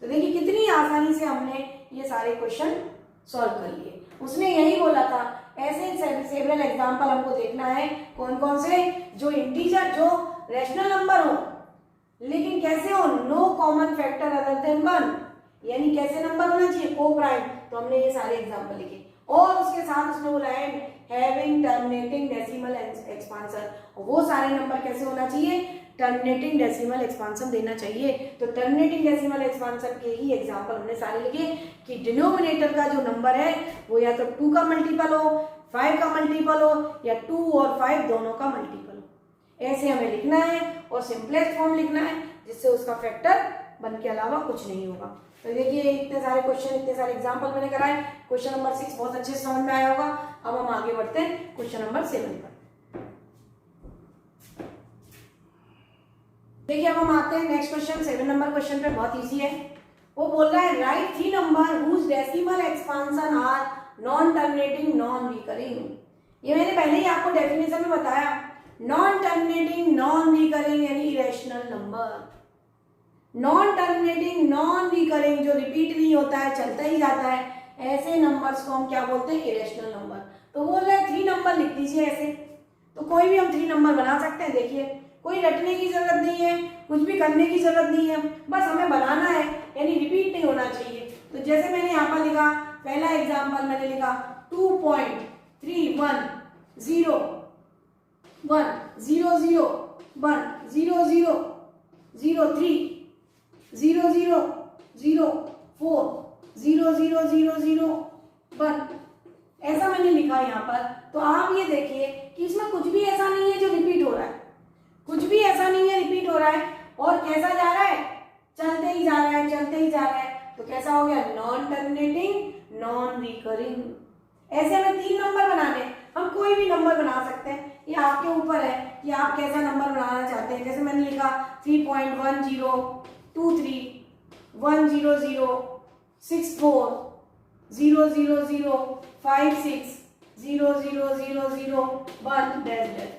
तो देखिए कितनी आसानी से हमने ये सारे क्वेश्चन सॉल्व कर लिए। उसने यही बोला था ऐसे सेवरल एग्जांपल हमको देखना है, कौन कौन से, जो इंटीजर जो रैशनल नंबर हो लेकिन कैसे हो, no common factor other than 1, यानी कैसे नंबर होना चाहिए को प्राइम। तो हमने ये सारे एग्जांपल लिखे और उसके साथ उसने बोला है हैविंग टर्मिनेटिंग डेसिमल एक्सपांशन, वो सारे नंबर कैसे होना चाहिए, टर्मिनेटिंग डेसिमल एक्सपांशन देना चाहिए। तो टर्मिनेटिंग डेसिमल एक्सपांशन के ही एग्जांपल हमने सारे लिखे कि डिनोमिनेटर का जो नंबर है वो या तो 2 का मल्टीपल हो, 5 का मल्टीपल हो, या 2 और 5 दोनों का मल्टीपल हो। ऐसे हमें लिखना है और सिंपलेस्ट फॉर्म लिखना है जिससे उसका फैक्टर बन के अलावा कुछ नहीं होगा। तो देखिए इतने सारे क्वेश्चन, इतने सारे एग्जांपल मैंने कराए। क्वेश्चन नंबर 6 बहुत अच्छे से समझ में आया होगा। अब हम आगे बढ़ते हैं क्वेश्चन नंबर 7 पर। देखिए अब हम आते हैं नेक्स्ट क्वेश्चन, 7 नंबर क्वेश्चन पे। बहुत इजी है, वो बोल रहा है right 3 number whose decimal expansion are non terminating non recurring. ये मैंने पहले ही आपको डेफिनेशन में बताया, नॉन टर्मिनेटिंग नॉन रिकरिंग यानी irrational number, non terminating non recurring जो रिपीट नहीं होता है चलता ही जाता है, ऐसे नंबर्स को हम क्या बोलते हैं, इरेशनल नंबर। तो बोल रहे हैं 3 नंबर लिख दीजिए ऐसे, तो कोई भी हम 3 नंबर बना सकते हैं। देखिए कोई रटने की जरूरत नहीं है, कुछ भी करने की जरूरत नहीं है, बस हमें बनाना है, यानी रिपीट नहीं होना चाहिए। तो जैसे मैंने यहाँ पर लिखा, पहला एग्जाम्पल मैंने लिखा 2.3101 0 0 0 1 0 0 0 3 0 0 0 4 0 0 0 0 1, ऐसा मैंने लिखा यहाँ पर। तो आप ये देखिए कि इसमें कुछ भी ऐसा नहीं है जो रिपीट हो रहा है, कुछ भी ऐसा नहीं है रिपीट हो रहा है, और कैसा जा रहा है, चलते ही जा रहा है, चलते ही जा रहा है। तो कैसा हो गया, नॉन टर्मिनेटिंग नॉन रिकरिंग। ऐसे हमें 3 नंबर बनाने, हम कोई भी नंबर बना सकते हैं, ये आपके ऊपर है कि आप कैसा नंबर बनाना चाहते हैं। जैसे मैंने लिखा 3.1023 100 64 0 0 0 56 0 0 0 0 1 डैश डैश।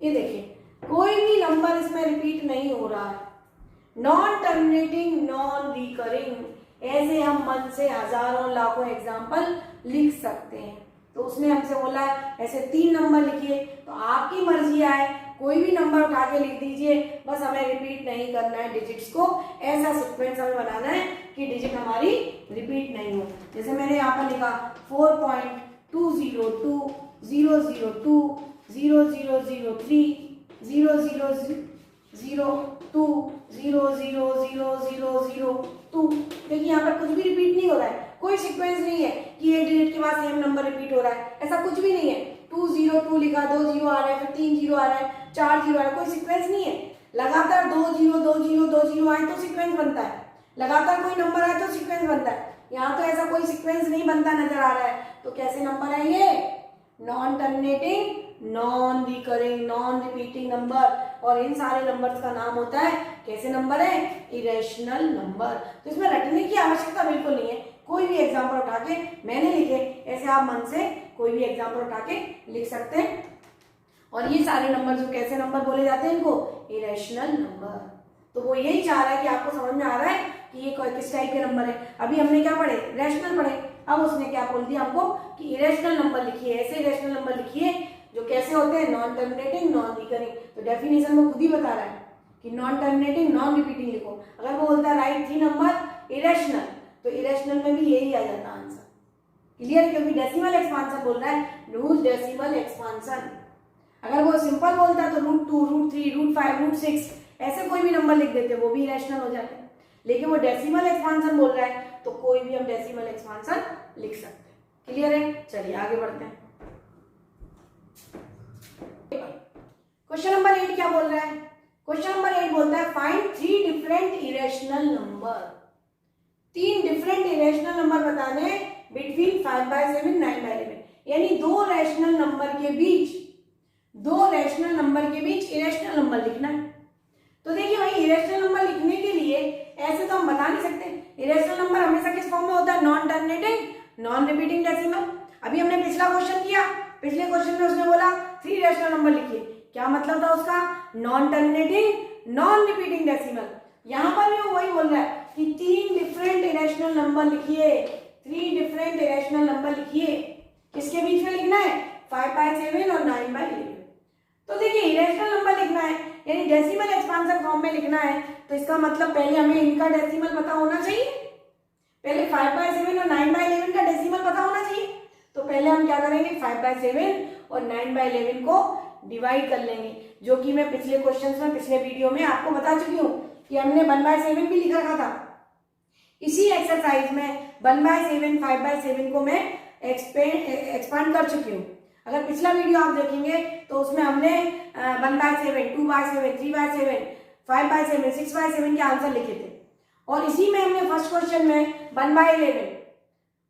ये देखिए कोई भी नंबर इसमें रिपीट नहीं हो रहा है, नॉन टर्मिनेटिंग नॉन रिकरिंग। ऐसे हम मन से हजारों लाखों एग्जाम्पल लिख सकते हैं। तो उसने हमसे बोला है ऐसे 3 नंबर लिखिए, तो आपकी मर्जी आए, कोई भी नंबर उठा के लिख दीजिए, बस हमें रिपीट नहीं करना है डिजिट्स को, ऐसा सीक्वेंस हमें बनाना है कि डिजिट हमारी रिपीट नहीं हो। जैसे मैंने यहाँ पर लिखा 4.202 0 0 2 0 0 0 3 0 0 0 2 0 0 0 0 0 2। देखिए यहाँ पर कुछ भी रिपीट नहीं हो रहा है, कोई सीक्वेंस नहीं है कि एक डिजिट के बाद सेम नंबर रिपीट हो रहा है, ऐसा कुछ भी नहीं है। 2 0 2 लिखा, 2 0 आ रहा है, फिर 3 0 आ रहा है, 4 0 आ रहा है, कोई सीक्वेंस नहीं है। लगातार 2 0 2 0 2 0 आए तो सीक्वेंस बनता है, लगातार कोई नंबर आए तो सीक्वेंस बनता है। यहाँ तो ऐसा कोई सीक्वेंस नहीं बनता नजर आ रहा है, तो कैसे नंबर है ये, non terminating non recurring non repeating number. और इन सारे नंबर्स का नाम होता है, कैसे नंबर है, इरेशनल नंबर। तो इसमें रटने की आवश्यकता बिल्कुल नहीं है, कोई भी एग्जाम्पल उठा के मैंने लिखे, ऐसे आप मन से कोई भी एग्जाम्पल उठा के लिख सकते हैं। और ये सारे नंबर जो कैसे नंबर बोले जाते हैं, इनको इरेशनल नंबर। तो वो यही चाह रहा है कि आपको समझ में आ रहा है कि ये किस टाइप के नंबर है। अभी हमने क्या पढ़े, रैशनल पढ़े, अब उसने क्या बोल दिया हमको कि इरेशनल नंबर लिखिए, ऐसे इरेशनल नंबर लिखिए जो कैसे होते हैं, नॉन टर्मिनेटिंग नॉन रिकरिंग। तो डेफिनेशन वो खुद ही बता रहा है कि नॉन टर्मिनेटिंग नॉन रिपीटिंग लिखो। अगर वो बोलता है राइट 3 नंबर इरेशनल, तो इरेशनल में भी यही आ जाता आंसर, क्लियर, क्योंकि डेसिमल एक्सपांशन बोल रहा है, यूज डेसिमल एक्सपांशन। अगर वो सिंपल बोलता है तो √2 √3 √5 √6 ऐसे कोई भी नंबर लिख देते, वो भी इरेशनल हो जाते हैं। लेकिन वो डेसिमल एक्सपांशन बोल रहा है तो कोई भी हम डेसिमल एक्सपांशन लिख सकते हैं, क्लियर है। चलिए आगे बढ़ते हैं। क्वेश्चन नंबर 8 क्या बोल रहा है, क्वेश्चन नंबर 8 बोलता है find 3 different irrational number. 3 different irrational number बताने बिटवीन 5/7 9/11, यानी 2 रैशनल नंबर के बीच, 2 रैशनल नंबर के बीच इरेशनल नंबर लिखना है। तो देखिए भाई, इरेशनल नंबर लिखने के लिए ऐसे तो हम बता नहीं सकते। इरेशनल नंबर हमेशा किस फॉर्म में होता है, non terminating non repeating decimal. अभी हमने पिछला क्वेश्चन किया, पिछले क्वेश्चन में उसने बोला 3 रैशनल नंबर लिखिए, क्या मतलब था उसका, non terminating non repeating decimal. यहां पर भी वो वही बोल रहा है कि 3 डिफरेंट इरेशनल नंबर लिखिए, 3 डिफरेंट इरेशनल नंबर लिखिए, किसके बीच में लिखना है, 5/7 और 9/11। तो देखिए इरेशनल नंबर लिखना है यानी डेसिमल एक्सपांशन फॉर्म में लिखना है, तो इसका मतलब पहले हमें इनका डेसिमल पता होना चाहिए, पहले 5/7 और 9/11 का डेसिमल पता होना चाहिए। तो पहले हम क्या करेंगे, 5/7 और 9/11 को डिवाइड कर लेंगे, जो कि मैं पिछले क्वेश्चंस में, पिछले वीडियो में आपको बता चुकी हूँ कि हमने 1/7 भी लिख रखा था। इसी एक्सरसाइज में 1/7 5/7 को मैं एक्सपांड कर चुकी हूँ। अगर पिछला वीडियो आप देखेंगे तो उसमें हमने 1/7 2/7 3/7 5/7 6/7 के आंसर लिखे थे। और इसी में हमने फर्स्ट क्वेश्चन में 1/11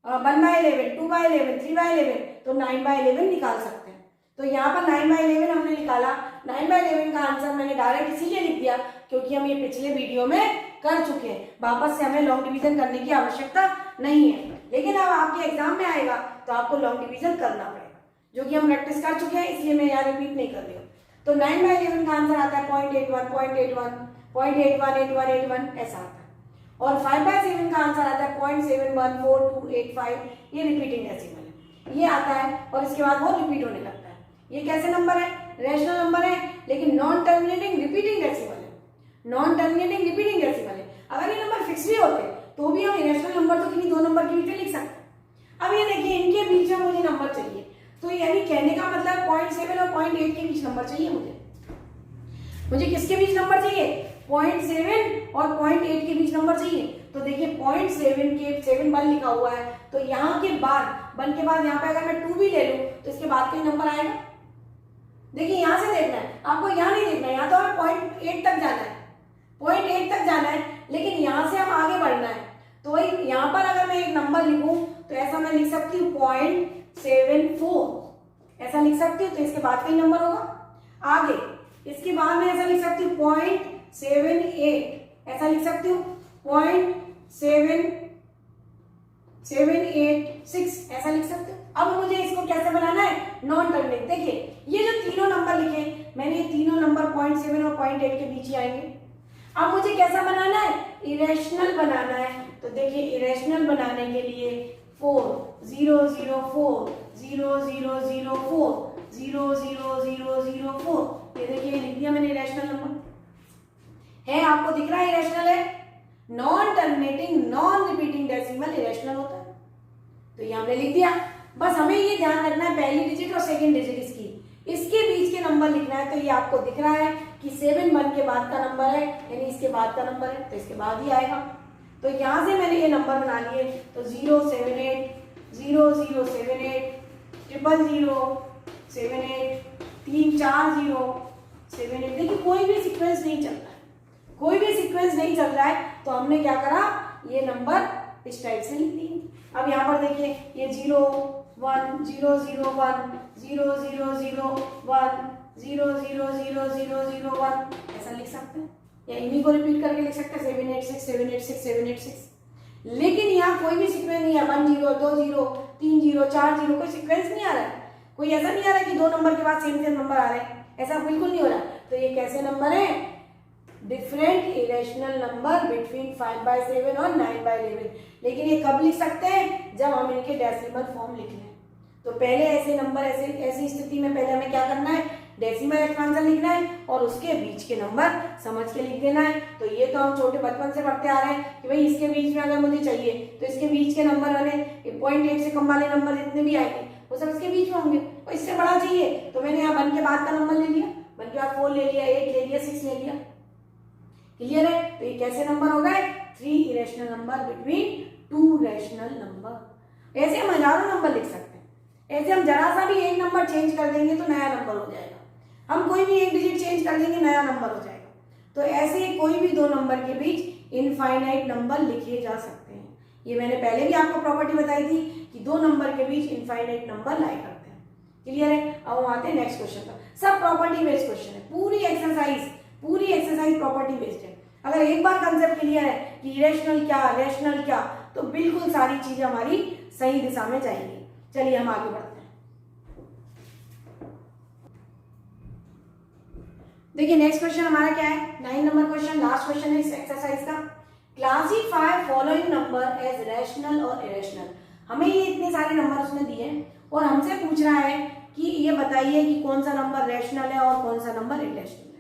2/11 3/11 तो 9/11 निकाल सकते हैं। तो यहाँ पर 9/11 हमने निकाला, 9/11 का आंसर मैंने डायरेक्ट इसीलिए लिख दिया क्योंकि हम ये पिछले वीडियो में कर चुके हैं, वापस से हमें लॉन्ग डिवीजन करने की आवश्यकता नहीं है। लेकिन अब आपके एग्जाम में आएगा तो आपको लॉन्ग डिवीजन करना पड़ेगा, जो कि हम प्रैक्टिस कर चुके हैं, इसलिए मैं यहाँ रिपीट नहीं कर रही हूँ। तो 9/11 का आंसर आता है 0.81 0.81 0.81 81 81 ऐसा आता है। और 5/7 का आंसर आता है 0.714285, ये रिपीटिंग डेसिमल है, ये आता है और इसके बाद वो रिपीट होने लगता है। ये कैसे नंबर है? रैशनल नंबर है, लेकिन नॉन टर्मिनेटिंग रिपीटिंग डेसिमल है, नॉन टर्मिनेटिंग रिपीटिंग डेसिमल है। अगर ये नंबर फिक्स भी होते तो भी हम इरेशनल नंबर तो किन्हीं दो नंबर के बीच में लिख सकते हैं। अब ये देखिए, इनके बीच में मुझे नंबर चाहिए, तो यानी कहने का मतलब 0.7 और 0.8 के बीच नंबर चाहिए मुझे किसके बीच नंबर चाहिए? 0.7 और 0.8 के बीच नंबर चाहिए। तो देखिए 0.7 के 7 1 लिखा हुआ है, तो यहाँ के बाद 1 के बाद यहाँ पे अगर मैं 2 भी ले लूं तो इसके बाद कोई नंबर आएगा? देखिए यहाँ से देखना है आपको, यहाँ नहीं देखना है, यहाँ तो हमें 0.8 तक जाना है, 0.8 तक जाना है, लेकिन यहाँ से हम आगे बढ़ना है। तो वही यहाँ पर अगर मैं एक नंबर लिखूं तो ऐसा मैं लिख सकती हूँ 0.74, ऐसा लिख सकती हूँ, तो इसके बाद कोई नंबर होगा आगे। इसके बाद में ऐसा लिख सकती हूँ 0.78, ऐसा लिख सकती हूँ 0.7786, ऐसा लिख सकते हो। अब मुझे इसको कैसे बनाना है? Non terminating. देखिए ये जो तीनों नंबर लिखे मैंने, ये तीनों नंबर 0.7 और 0.8 के बीच ही आएंगे। अब मुझे कैसा बनाना है? इरेशनल बनाना है। तो देखिए इरेशनल बनाने के लिए 400400004 00004, ये देखिए लिख दिया मैंने इरेशनल नंबर है। आपको दिख रहा है इरेशनल है? Non terminating non repeating decimal irrational होता है, तो ये हमने लिख दिया। बस हमें ये ध्यान रखना है पहली डिजिट और सेकंड डिजिट इसके बीच के नंबर लिखना है। तो ये आपको दिख रहा है कि 7 1 के बाद का नंबर है, यानी इसके बाद का नंबर है, तो इसके बाद ही आएगा। तो यहां से मैंने ये नंबर बना लिए, तो 078 0078 00078 34078। देखिए कोई भी सीक्वेंस नहीं चल रहा है, कोई भी सीक्वेंस नहीं चल रहा है, तो हमने क्या करा, ये नंबर इस टाइप से लिख दिए। अब यहाँ पर देखिए ये 0 1 0 0 1 0 0 0 1 0 0 0 0 0 1, ऐसा लिख सकते हैं, या इन्हीं को रिपीट करके लिख सकते हैं 786 786 786। लेकिन यहाँ कोई भी सीक्वेंस नहीं है, 1 0 2 0 3 0 4 0, कोई सीक्वेंस नहीं आ रहा है, कोई ऐसा नहीं आ रहा है कि दो नंबर के बाद सेम सेम नंबर आ रहे हैं, ऐसा बिल्कुल नहीं हो रहा। तो ये कैसे नंबर है? डिफरेंट इरेशनल नंबर बिटवीन 5/7 और 9/11। लेकिन ये कब लिख सकते हैं? जब हम इनके डेसिमल फॉर्म लिख लें। तो पहले ऐसे नंबर ऐसी स्थिति में पहले हमें क्या करना है? डेसिमल एक्सपांशन लिखना है और उसके बीच के नंबर समझ के लिख देना है। तो ये तो हम छोटे बचपन से पढ़ते आ रहे हैं कि भाई इसके बीच में अगर मुझे चाहिए तो इसके बीच के नंबर वाले 0.8 से कम वाले नंबर जितने भी आएंगे वो सब इसके बीच में होंगे, और इससे बड़ा चाहिए तो मैंने यहाँ 1 के बाद का नंबर ले लिया, 1 के बाद 4 ले लिया, 8 ले लिया, 6 ले लिया। क्लियर है? तो ये कैसे नंबर हो गए? 3 irrational number between 2 rational number. ऐसे हम हजारों नंबर लिख सकते हैं। ऐसे हम जरा सा भी एक नंबर चेंज कर देंगे तो नया नंबर हो जाएगा, हम कोई भी एक डिजिट चेंज कर देंगे नया नंबर हो जाएगा। तो ऐसे कोई भी दो नंबर के बीच इनफाइनाइट नंबर लिखे जा सकते हैं। ये मैंने पहले भी आपको प्रॉपर्टी बताई थी कि दो नंबर के बीच इनफाइनाइट नंबर लाई करते हैं। क्लियर है? अब हम आते हैं नेक्स्ट क्वेश्चन पर। सब प्रॉपर्टी बेस्ड क्वेश्चन है, पूरी एक्सरसाइज प्रॉपर्टी बेस्ड है। अगर एक बार कंसेप्ट क्लियर है कि इरेशनल क्या रैशनल क्या, तो बिल्कुल सारी चीजें हमारी सही दिशा में जाएंगी। चलिए हम आगे बढ़ते हैं। देखिए नेक्स्ट क्वेश्चन हमारा क्या है? 9 नंबर क्वेश्चन, लास्ट क्वेश्चन है इस एक्सरसाइज का। Classify following number as rational और इरेशनल। हमें ये इतने सारे नंबर उसने दिए हैं और हमसे पूछ रहा है कि ये बताइए कि कौन सा नंबर रैशनल है और कौन सा नंबर इरेशनल है।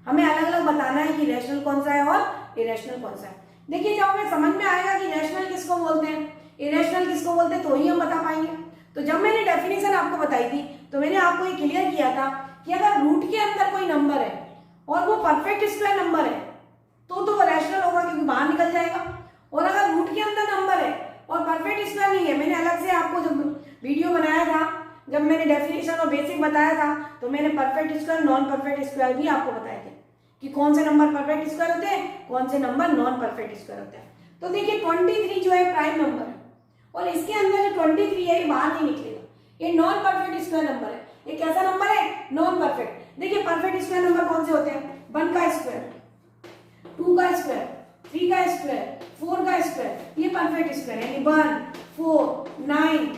हमें अलग अलग बताना है कि रैशनल कौन सा है और इरेशनल कौन सा है। देखिए जब हमें समझ में आएगा कि रैशनल किसको बोलते हैं, इरेशनल किसको बोलते हैं, तो ही हम बता पाएंगे। तो जब मैंने डेफिनेशन आपको बताई थी तो मैंने आपको ये क्लियर किया था कि अगर रूट के अंदर कोई नंबर है और वो परफेक्ट स्क्वायर नंबर है तो वो रैशनल होगा क्योंकि बाहर निकल जाएगा। और अगर रूट के अंदर नंबर है और परफेक्ट स्क्वायर नहीं है, मैंने अलग से आपको जब वीडियो बनाया था, जब मैंने डेफिनेशन और बेसिक बताया था, तो मैंने perfect square non perfect square भी आपको बताए थे कि कौन से नंबर परफेक्ट स्क्वायर होते हैं, कौन से नंबर नॉन परफेक्ट स्क्वायर होते हैं। तो देखिए 23 जो है प्राइम नंबर है और इसके अंदर जो 23 है ये बाहर नहीं निकलेगा, ये नॉन परफेक्ट स्क्वायर नंबर है। ये कैसा नंबर है? Non perfect. देखिए परफेक्ट स्क्वायर नंबर कौन से होते हैं? 1 का स्क्वायर, 2 का स्क्वायर, 3 का स्क्वायर, 4 का स्क्वायर, ये परफेक्ट स्क्वायर है। 1 4 9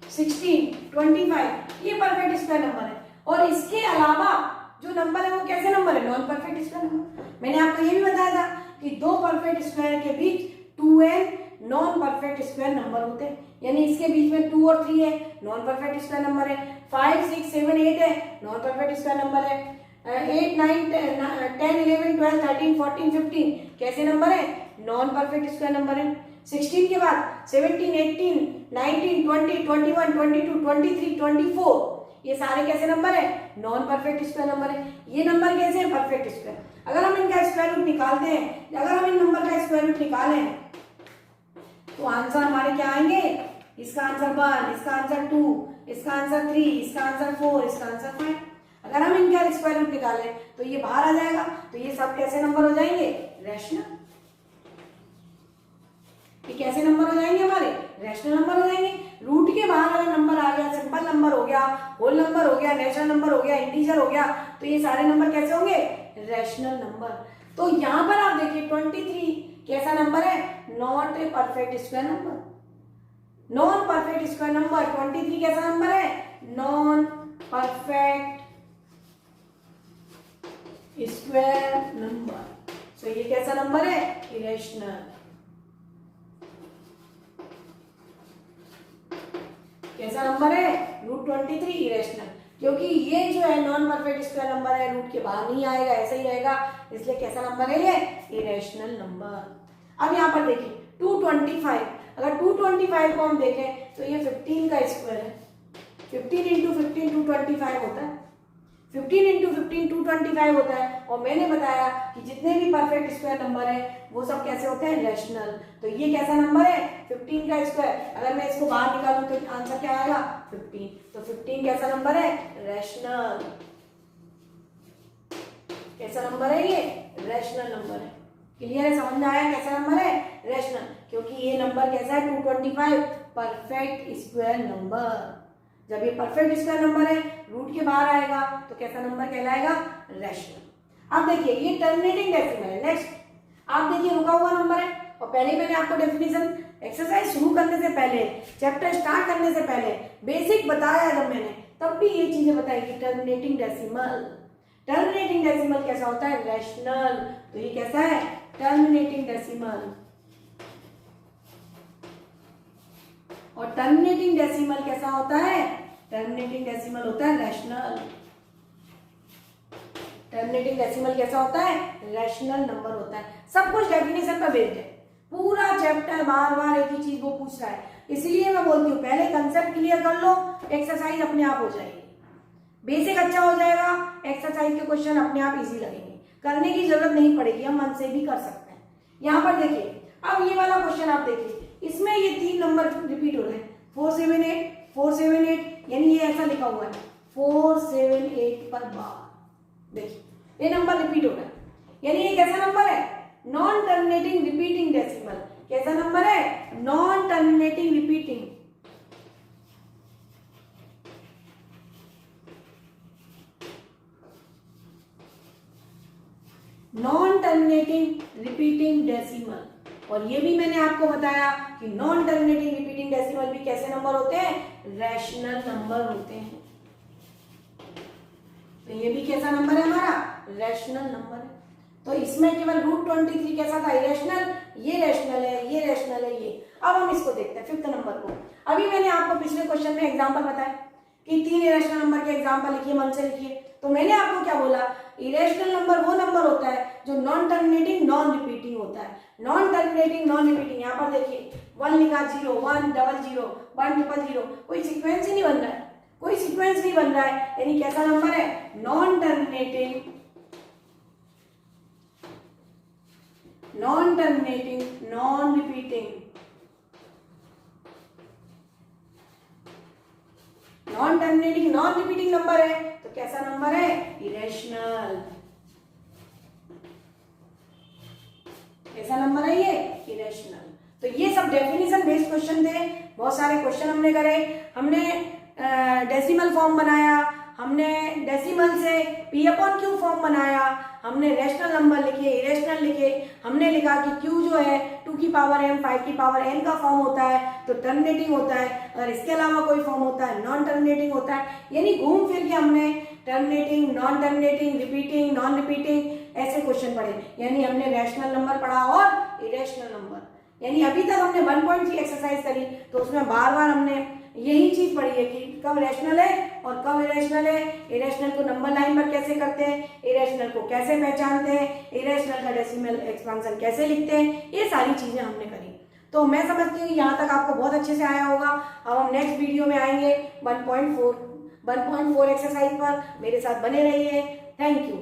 16 25 ये परफेक्ट स्क्वायर नंबर है। और इसके अलावा जो नंबर है वो कैसे नंबर है? Non perfect square number. मैंने आपको ये भी बताया था कि दो परफेक्ट स्क्वायर के बीच 2n non perfect square number होते हैं, यानी इसके बीच में 2 और 3 है, नॉन परफेक्ट स्क्वायर नंबर है। 5 6 7 8 है, नॉन परफेक्ट स्क्वायर नंबर है। 8 9 10 11 12 13 14 15 कैसे नंबर है? नॉन परफेक्ट स्क्वायर नंबर है। 16 के बाद 17 18 19 20 21 22 23 24 ये सारे कैसे नंबर है? नॉन परफेक्ट स्क्वायर नंबर है। ये नंबर कैसे है? Perfect square. अगर हम इनका स्क्वायर रूट निकालते हैं, अगर हम इन नंबर का स्क्वायर रूट निकालें तो आंसर हमारे क्या आएंगे? इसका आंसर 1, इसका आंसर 2, इसका आंसर 3, इसका आंसर 4, इसका आंसर 5। अगर हम इनका स्क्वायर रूट निकालें तो ये बाहर आ जाएगा, तो ये सब कैसे नंबर हो जाएंगे? रैशनल। ये कैसे नंबर हो जाएंगे? हमारे रैशनल नंबर हो जाएंगे। रूट के बाहर अगर नंबर आ गया, सिंपल नंबर हो गया, होल नंबर हो गया, नेचुरल नंबर हो गया, इंटीजर हो गया, तो ये सारे नंबर कैसे होंगे? Rational number. तो यहां पर आप देखिए 23 कैसा नंबर है? Not a perfect square number. Non perfect square number 23 कैसा नंबर है? Non perfect square number. So ये कैसा नंबर है? इरेशनल। कैसा नंबर है? रूट 23 इरेशनल, क्योंकि ये जो है नॉन परफेक्ट स्क्वायर नंबर है, रूट के बाहर नहीं आएगा, ऐसे ही रहेगा, इसलिए कैसा नंबर है ये? Irrational number. अब यहाँ पर देखिए 225, अगर 225 को हम देखें तो ये 15 का स्क्वायर है। 15 इंटू 15 225 होता है। 15 इंटू 15 225 होता है। और मैंने बताया कि जितने भी परफेक्ट स्क्वायर नंबर है वो सब कैसे होते हैं? रैशनल। तो ये कैसा नंबर है? 15 का स्क्वायर। अगर मैं इसको बाहर निकालूं तो आंसर क्या आएगा? 15। तो 15 कैसा नंबर है? रैशनल। कैसा नंबर है ये? रैशनल नंबर है। क्लियर है? समझ में आया कैसा नंबर है? रैशनल। क्योंकि ये नंबर कैसा है? 225 परफेक्ट स्क्वायर नंबर। जब ये परफेक्ट स्क्वायर नंबर है, रूट के बाहर आएगा, तो कैसा नंबर कहलाएगा? रैशनल। अब देखिए ये टर्मिनेटिंग डेसिमल है। नेक्स्ट आप देखिए रुका हुआ नंबर है, और पहले मैंने आपको डेफिनेशन एक्सरसाइज शुरू करने से पहले, चैप्टर स्टार्ट करने से पहले बेसिक बताया जब मैंने, तब भी ये चीजें बताई कि टर्मिनेटिंग डेसिमल। टर्मिनेटिंग डेसिमल कैसा होता है? रैशनल। तो ये कैसा है? Terminating decimal. और टर्मिनेटिंग डेसिमल कैसा होता है? टर्मिनेटिंग डेसिमल होता है रैशनल। टर्मिनेटिंग डेसिमल कैसा होता है? रैशनल नंबर होता है। सब कुछ डेफिनेशन पर बेस्ड है, पूरा चैप्टर बार बार एक ही चीज वो पूछ रहा है, इसलिए मैं बोलती हूँ पहले कंसेप्ट क्लियर कर लो, एक्सरसाइज अपने आप हो जाएगी, बेसिक अच्छा हो जाएगा, एक्सरसाइज के क्वेश्चन अपने आप इजी लगेंगे, करने की जरूरत नहीं पड़ेगी, हम मन से भी कर सकते हैं। यहाँ पर देखिए अब ये वाला क्वेश्चन आप देखिए, इसमें ये 3 नंबर रिपीट हो रहे हैं, 478 478, यानी ये ऐसा लिखा हुआ है 478 पर बार। देखिए ये नंबर रिपीट हो रहा है, यानी ये कैसा नंबर है? Non terminating repeating decimal. कैसा नंबर है? Non terminating repeating. Non terminating repeating decimal. और ये भी मैंने आपको बताया कि नॉन टर्मिनेटिंग रिपीटिंग डेसिमल भी कैसे नंबर होते हैं? रैशनल नंबर होते हैं। तो ये भी कैसा नंबर है हमारा? रैशनल नंबर है। तो इसमें केवल रूट 23 कैसा था? इरेशनल। ये रैशनल है, ये रैशनल है, ये। अब हम इसको देखते हैं 5th नंबर को। अभी मैंने आपको पिछले क्वेश्चन में एग्जांपल बताया कि 3 इरेशनल नंबर के एग्जांपल लिखिए, मन से लिखिए। तो मैंने आपको क्या बोला? इरेशनल नंबर वो नंबर होता है जो नॉन टर्मिनेटिंग नॉन रिपीटिंग होता है। नॉन टर्मिनेटिंग नॉन रिपीटिंग, यहाँ पर देखिए 1 लिखा, 0 1 00 1 000, कोई सीक्वेंस ही नहीं बन रहा है, कोई सीक्वेंस नहीं बन रहा है, यानी कैसा नंबर है? Non terminating non terminating non repeating. Non terminating non repeating number है, तो कैसा नंबर है? इरेशनल। कैसा नंबर है ये? इरेशनल। तो ये सब डेफिनेशन बेस्ड क्वेश्चन थे, बहुत सारे क्वेश्चन हमने करे, हमने डेसिमल फॉर्म बनाया, हमने डेसिमल से P/Q फॉर्म बनाया, हमने रैशनल नंबर लिखे, इरेशनल लिखे, हमने लिखा कि Q जो है 2 की पावर m 5 की पावर n का फॉर्म होता है तो टर्मिनेटिंग होता है, अगर इसके अलावा कोई फॉर्म होता है नॉन टर्मिनेटिंग होता है। यानी घूम फिर के हमने terminating, non terminating, repeating, non repeating ऐसे क्वेश्चन पढ़े, यानी हमने रैशनल नंबर पढ़ा और इरेशनल नंबर। यानी अभी तक हमने 1.3 एक्सरसाइज करी, तो उसमें बार बार हमने यही चीज पढ़ी है कि कब रैशनल है और कब इरेशनल है, इरेशनल को नंबर लाइन पर कैसे करते हैं, इरेशनल को कैसे पहचानते हैं, इरेशनल का डेसिमल एक्सपांशन कैसे लिखते हैं, ये सारी चीजें हमने करी। तो मैं समझती हूँ यहाँ तक आपको बहुत अच्छे से आया होगा। अब हम नेक्स्ट वीडियो में आएंगे 1.4 एक्सरसाइज पर। मेरे साथ बने रहिए। Thank you.